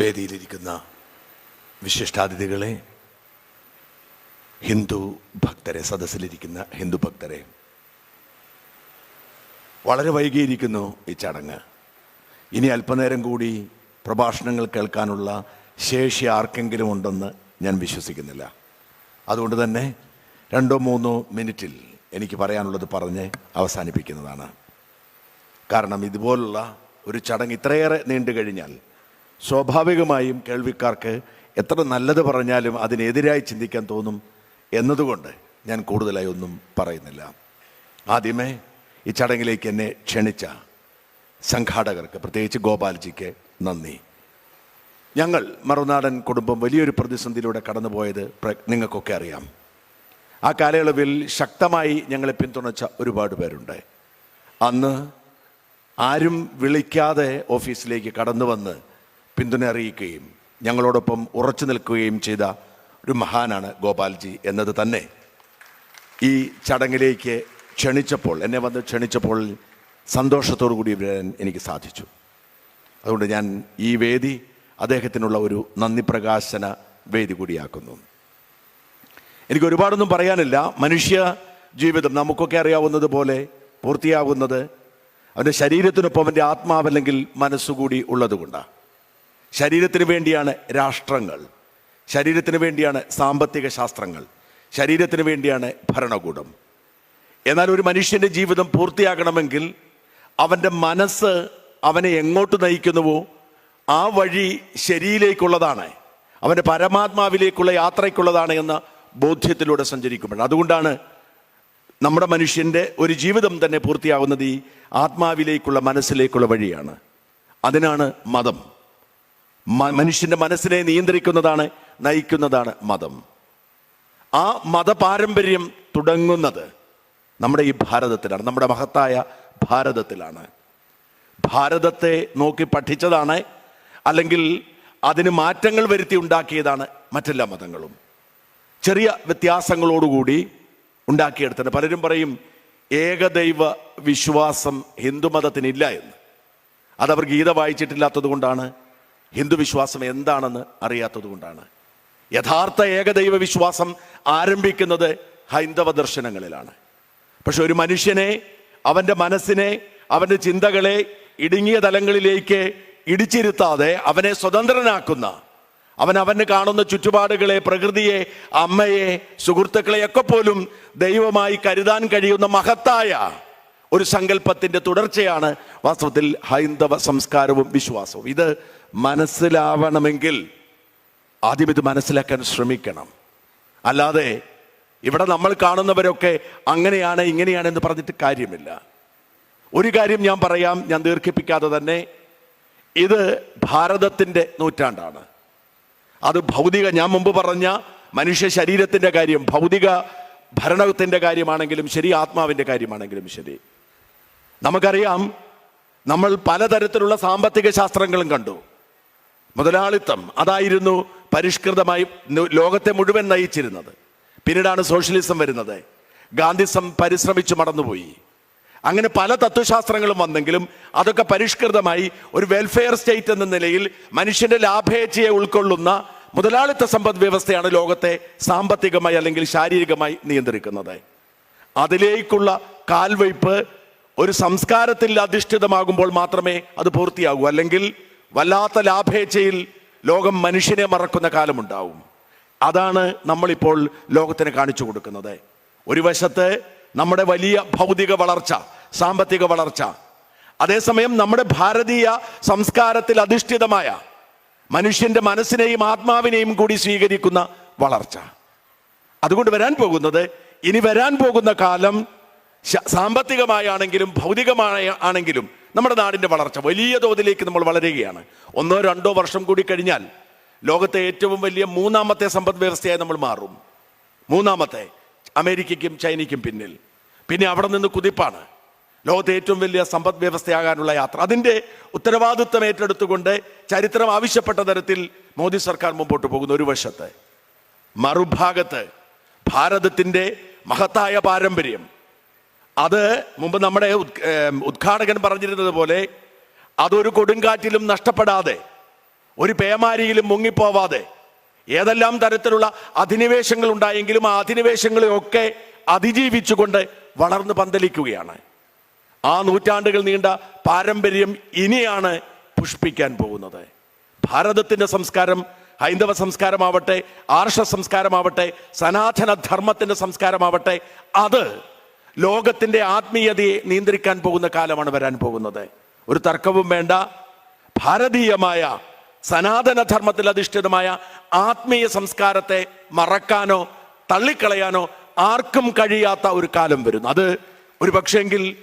വേദിയിലിരിക്കുന്ന വിശിഷ്ടാതിഥികളെ, ഹിന്ദു ഭക്തരെ, സദസ്സിലിരിക്കുന്ന ഹിന്ദു ഭക്തരെ, വളരെ വൈകിയിരിക്കുന്നു ഈ ചടങ്ങ്. ഇനി അല്പനേരം കൂടി പ്രഭാഷണങ്ങൾ കേൾക്കാനുള്ള ശേഷി ആർക്കെങ്കിലും ഉണ്ടെന്ന് ഞാൻ വിശ്വസിക്കുന്നില്ല. അതുകൊണ്ട് തന്നെ 2-3 മിനിറ്റിൽ എനിക്ക് പറയാനുള്ളത് പറഞ്ഞ് അവസാനിപ്പിക്കുന്നതാണ്. കാരണം ഇതുപോലുള്ള ഒരു ചടങ്ങ് ഇത്രയേറെ നീണ്ടു കഴിഞ്ഞാൽ സ്വാഭാവികമായും കേൾവിക്കാർക്ക് എത്ര നല്ലത് പറഞ്ഞാലും അതിനെതിരായി ചിന്തിക്കാൻ തോന്നും എന്നതുകൊണ്ട് ഞാൻ കൂടുതലായി ഒന്നും പറയുന്നില്ല. ആദ്യമേ ഈ ചടങ്ങിലേക്ക് എന്നെ ക്ഷണിച്ച സംഘാടകർക്ക്, പ്രത്യേകിച്ച് ഗോപാൽജിക്ക് നന്ദി. ഞങ്ങൾ മറുനാടൻ കുടുംബം വലിയൊരു പ്രതിസന്ധിയിലൂടെ കടന്നുപോയത് നിങ്ങൾക്കൊക്കെ അറിയാം. ആ കാലയളവിൽ ശക്തമായി ഞങ്ങളെ പിന്തുണച്ച ഒരുപാട് പേരുണ്ട്. അന്ന് ആരും വിളിക്കാതെ ഓഫീസിലേക്ക് കടന്നു വന്ന് പിന്തുണ അറിയിക്കുകയും ഞങ്ങളോടൊപ്പം ഉറച്ചു നിൽക്കുകയും ചെയ്ത ഒരു മഹാനാണ് ഗോപാൽജി എന്നത് തന്നെ ഈ ചടങ്ങിലേക്ക് എന്നെ വന്ന് ക്ഷണിച്ചപ്പോൾ സന്തോഷത്തോടു കൂടി വരാൻ എനിക്ക് സാധിച്ചു. അതുകൊണ്ട് ഞാൻ ഈ വേദി അദ്ദേഹത്തിനുള്ള ഒരു നന്ദി പ്രകാശന വേദി കൂടിയാക്കുന്നു. എനിക്ക് ഒരുപാടൊന്നും പറയാനില്ല. മനുഷ്യ ജീവിതം നമുക്കൊക്കെ അറിയാവുന്നത് പോലെ പൂർത്തിയാകുന്നത് അവൻ്റെ ശരീരത്തിനൊപ്പം അവൻ്റെ ആത്മാവല്ലെങ്കിൽ മനസ്സുകൂടി ഉള്ളതുകൊണ്ടാണ്. ശരീരത്തിന് വേണ്ടിയാണ് രാഷ്ട്രങ്ങൾ, ശരീരത്തിന് വേണ്ടിയാണ് സാമ്പത്തിക ശാസ്ത്രങ്ങൾ, ശരീരത്തിന് വേണ്ടിയാണ് ഭരണകൂടം. എന്നാൽ ഒരു മനുഷ്യൻ്റെ ജീവിതം പൂർത്തിയാകണമെങ്കിൽ അവൻ്റെ മനസ്സ് അവനെ എങ്ങോട്ട് നയിക്കുന്നുവോ ആ വഴി ശരിയിലേക്കുള്ളതാണ്, അവൻ്റെ പരമാത്മാവിലേക്കുള്ള യാത്രയ്ക്കുള്ളതാണ് എന്ന ബോധ്യത്തിലൂടെ സഞ്ചരിക്കുമ്പോൾ. അതുകൊണ്ടാണ് നമ്മുടെ മനുഷ്യൻ്റെ ഒരു ജീവിതം തന്നെ പൂർത്തിയാകുന്നത് ഈ ആത്മാവിലേക്കുള്ള മനസ്സിലേക്കുള്ള വഴിയാണ്. അതിനാണ് മതം. മനുഷ്യൻ്റെ മനസ്സിനെ നിയന്ത്രിക്കുന്നതാണ്, നയിക്കുന്നതാണ് മതം. ആ മതപാരമ്പര്യം തുടങ്ങുന്നത് നമ്മുടെ ഈ ഭാരതത്തിലാണ്, നമ്മുടെ മഹത്തായ ഭാരതത്തിലാണ്. ഭാരതത്തെ നോക്കി പഠിച്ചതാണ്, അല്ലെങ്കിൽ അതിന് മാറ്റങ്ങൾ വരുത്തി ഉണ്ടാക്കിയതാണ് മറ്റെല്ലാ മതങ്ങളും. ചെറിയ വ്യത്യാസങ്ങളോടുകൂടി ഉണ്ടാക്കിയെടുത്തത്. പലരും പറയും ഏകദൈവ വിശ്വാസം ഹിന്ദുമതത്തിനില്ല എന്ന്. അതവർ ഗീത വായിച്ചിട്ടില്ലാത്തത് കൊണ്ടാണ്, ഹിന്ദു വിശ്വാസം എന്താണെന്ന് അറിയാത്തത് കൊണ്ടാണ്. യഥാർത്ഥ ഏകദൈവ വിശ്വാസം ആരംഭിക്കുന്നത് ഹൈന്ദവ ദർശനങ്ങളിലാണ്. പക്ഷെ ഒരു മനുഷ്യനെ, അവൻ്റെ മനസ്സിനെ, അവൻ്റെ ചിന്തകളെ ഇടുങ്ങിയ തലങ്ങളിലേക്ക് ഇടിച്ചിരുത്താതെ അവനെ സ്വതന്ത്രനാക്കുന്ന, അവന് കാണുന്ന ചുറ്റുപാടുകളെ, പ്രകൃതിയെ, അമ്മയെ, സുഹൃത്തുക്കളെയൊക്കെ പോലും ദൈവമായി കരുതാൻ കഴിയുന്ന മഹത്തായ ഒരു സങ്കല്പത്തിൻ്റെ തുടർച്ചയാണ് വാസ്തവത്തിൽ ഹൈന്ദവ സംസ്കാരവും വിശ്വാസവും. ഇത് മനസ്സിലാവണമെങ്കിൽ ആദ്യം ഇത് മനസ്സിലാക്കാൻ ശ്രമിക്കണം. അല്ലാതെ ഇവിടെ നമ്മൾ കാണുന്നവരൊക്കെ അങ്ങനെയാണ് ഇങ്ങനെയാണ് എന്ന് പറഞ്ഞിട്ട് കാര്യമില്ല. ഒരു കാര്യം ഞാൻ പറയാം, ഞാൻ ദീർഘിപ്പിക്കാതെ തന്നെ. ഇത് ഭാരതത്തിൻ്റെ നൂറ്റാണ്ടാണ്. അത് ഭൗതിക, ഞാൻ മുമ്പ് പറഞ്ഞ മനുഷ്യ ശരീരത്തിൻ്റെ കാര്യം, ഭൗതിക ഭരണത്തിൻ്റെ കാര്യമാണെങ്കിലും ശരി, ആത്മാവിൻ്റെ കാര്യമാണെങ്കിലും ശരി. നമുക്കറിയാം, നമ്മൾ പലതരത്തിലുള്ള സാമ്പത്തിക ശാസ്ത്രങ്ങളും കണ്ടു. മുതലാളിത്തം അതായിരുന്നു പരിഷ്കൃതമായി ലോകത്തെ മുഴുവൻ നയിച്ചിരുന്നത്. പിന്നീടാണ് സോഷ്യലിസം വരുന്നത്. ഗാന്ധിസം പരിശ്രമിച്ചു മടന്നുപോയി. അങ്ങനെ പല തത്വശാസ്ത്രങ്ങളും വന്നെങ്കിലും അതൊക്കെ പരിഷ്കൃതമായി ഒരു വെൽഫെയർ സ്റ്റേറ്റ് എന്ന നിലയിൽ മനുഷ്യന്റെ ലാഭേച്ഛയെ ഉൾക്കൊള്ളുന്ന മുതലാളിത്ത സമ്പദ് വ്യവസ്ഥയാണ് ലോകത്തെ സാമ്പത്തികമായി അല്ലെങ്കിൽ ശാരീരികമായി നിയന്ത്രിക്കുന്നത്. അതിലേക്കുള്ള കാൽവയ്പ് ഒരു സംസ്കാരത്തിൽ അധിഷ്ഠിതമാകുമ്പോൾ മാത്രമേ അത് പൂർത്തിയാകൂ. അല്ലെങ്കിൽ വല്ലാത്ത ലാഭേച്ഛയിൽ ലോകം മനുഷ്യനെ മറക്കുന്ന കാലമുണ്ടാവും. അതാണ് നമ്മളിപ്പോൾ ലോകത്തിന് കാണിച്ചു കൊടുക്കുന്നത്. ഒരു വശത്ത് നമ്മുടെ വലിയ ഭൗതിക വളർച്ച, സാമ്പത്തിക വളർച്ച, അതേസമയം നമ്മുടെ ഭാരതീയ സംസ്കാരത്തിൽ അധിഷ്ഠിതമായ മനുഷ്യന്റെ മനസ്സിനെയും ആത്മാവിനെയും കൂടി സ്വീകരിക്കുന്ന വളർച്ച. അതുകൊണ്ട് ഇനി വരാൻ പോകുന്ന കാലം സാമ്പത്തികമായാണെങ്കിലും ഭൗതികമായ ആണെങ്കിലും നമ്മുടെ നാടിൻ്റെ വളർച്ച വലിയ തോതിലേക്ക് നമ്മൾ വളരുകയാണ്. 1-2 വർഷം കൂടി കഴിഞ്ഞാൽ ലോകത്തെ ഏറ്റവും വലിയ 3ാമത്തെ സമ്പദ് വ്യവസ്ഥയായി നമ്മൾ മാറും. 3ാമത്തെ, അമേരിക്കയ്ക്കും ചൈനയ്ക്കും പിന്നിൽ. പിന്നെ അവിടെ നിന്ന് കുതിപ്പാണ്. ലോകത്തെ ഏറ്റവും വലിയ സമ്പദ് വ്യവസ്ഥയാകാനുള്ള യാത്ര. അതിൻ്റെ ഉത്തരവാദിത്വം ഏറ്റെടുത്തുകൊണ്ട് ചരിത്രം ആവശ്യപ്പെട്ട തരത്തിൽ മോദി സർക്കാർ മുമ്പോട്ട് പോകുന്ന ഒരു വശത്ത്, മറുഭാഗത്ത് ഭാരതത്തിൻ്റെ മഹത്തായ പാരമ്പര്യം. അത് മുമ്പ് നമ്മുടെ ഉദ്ഘാടകൻ പറഞ്ഞിരുന്നത് പോലെ അതൊരു കൊടുങ്കാറ്റിലും നഷ്ടപ്പെടാതെ ഒരു പേമാരിയിലും മുങ്ങിപ്പോവാതെ ഏതെല്ലാം തരത്തിലുള്ള അധിനിവേശങ്ങൾ ഉണ്ടായെങ്കിലും ആ അധിനിവേശങ്ങളെയൊക്കെ അതിജീവിച്ചുകൊണ്ട് വളർന്ന് പന്തലിക്കുകയാണ്. ആ നൂറ്റാണ്ടുകൾ നീണ്ട പാരമ്പര്യം ഇനിയാണ് പുഷ്പിക്കാൻ പോകുന്നത്. ഭാരതത്തിന്റെ സംസ്കാരം, ഹൈന്ദവ സംസ്കാരമാവട്ടെ, ആർഷ സംസ്കാരമാവട്ടെ, സനാതന ധർമ്മത്തിന്റെ സംസ്കാരമാവട്ടെ, അത് ലോകത്തിന്റെ ആത്മീയതയെ നിയന്ത്രിക്കാൻ പോകുന്ന കാലമാണ് വരാൻ പോകുന്നത്. ഒരു തർക്കവും വേണ്ട. ഭാരതീയമായ സനാതന ധർമ്മത്തിൽ അധിഷ്ഠിതമായ ആത്മീയ സംസ്കാരത്തെ മറക്കാനോ തള്ളിക്കളയാനോ ആർക്കും കഴിയാത്ത ഒരു കാലം വരുന്നു. അത് ഒരു പക്ഷേങ്കിൽ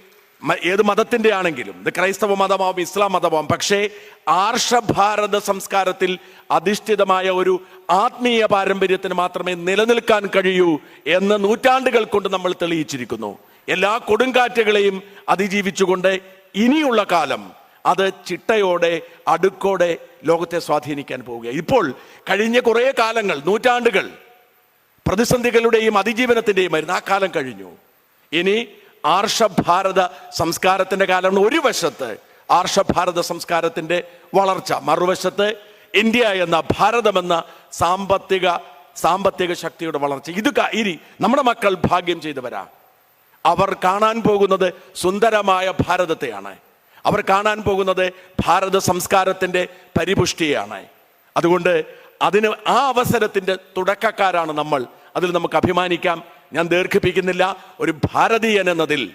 ഏത് മതത്തിന്റെ ആണെങ്കിലും, ഇത് ക്രൈസ്തവ മതമാവും ഇസ്ലാം മതമാവും, പക്ഷേ ആർഷഭാരത സംസ്കാരത്തിൽ അധിഷ്ഠിതമായ ഒരു ആത്മീയ പാരമ്പര്യത്തിന് മാത്രമേ നിലനിൽക്കാൻ കഴിയൂ എന്ന് നൂറ്റാണ്ടുകൾ കൊണ്ട് നമ്മൾ തെളിയിച്ചിരിക്കുന്നു. എല്ലാ കൊടുങ്കാറ്റുകളെയും അതിജീവിച്ചുകൊണ്ട് ഇനിയുള്ള കാലം അത് ചിട്ടയോടെ അടുക്കോടെ ലോകത്തെ സ്വാധീനിക്കാൻ പോവുകയാണ്. ഇപ്പോൾ കഴിഞ്ഞ കുറേ കാലങ്ങൾ, നൂറ്റാണ്ടുകൾ പ്രതിസന്ധികളുടെയും അതിജീവനത്തിന്റെയും ആയിരുന്നു. ആ കാലം കഴിഞ്ഞു. ഇനി ആർഷഭാരത സംസ്കാരത്തിന്റെ കാലം. ഒരു വശത്ത് ആർഷഭാരത സംസ്കാരത്തിന്റെ വളർച്ച, മറുവശത്ത് ഇന്ത്യ എന്ന, ഭാരതമെന്ന സാമ്പത്തിക ശക്തിയുടെ വളർച്ച. ഇത് ഇനി നമ്മുടെ മക്കൾ ഭാഗ്യം ചെയ്തവരാ. അവർ കാണാൻ പോകുന്നത് സുന്ദരമായ ഭാരതത്തെയാണ്. അവർ കാണാൻ പോകുന്നത് ഭാരത സംസ്കാരത്തിന്റെ പരിപുഷ്ടിയാണ്. അതുകൊണ്ട് ആ അവസരത്തിന്റെ തുടക്കക്കാരാണ് നമ്മൾ. അതിൽ നമുക്ക് അഭിമാനിക്കാം. ഞാൻ ദീർഘിപ്പിക്കുന്നില്ല. ഒരു ഭാരതീയൻ എന്നതിൽ,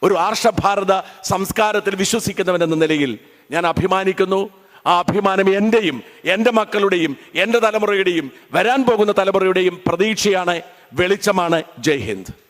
ഒരു ആർഷഭാരത സംസ്കാരത്തിൽ വിശ്വസിക്കുന്നവൻ എന്ന നിലയിൽ ഞാൻ അഭിമാനിക്കുന്നു. ആ അഭിമാനം എൻ്റെയും എൻ്റെ മക്കളുടെയും എൻ്റെ തലമുറയുടെയും വരാൻ പോകുന്ന തലമുറയുടെയും പ്രതീക്ഷയാണ്, വെളിച്ചമാണ്. ജയ് ഹിന്ദ്.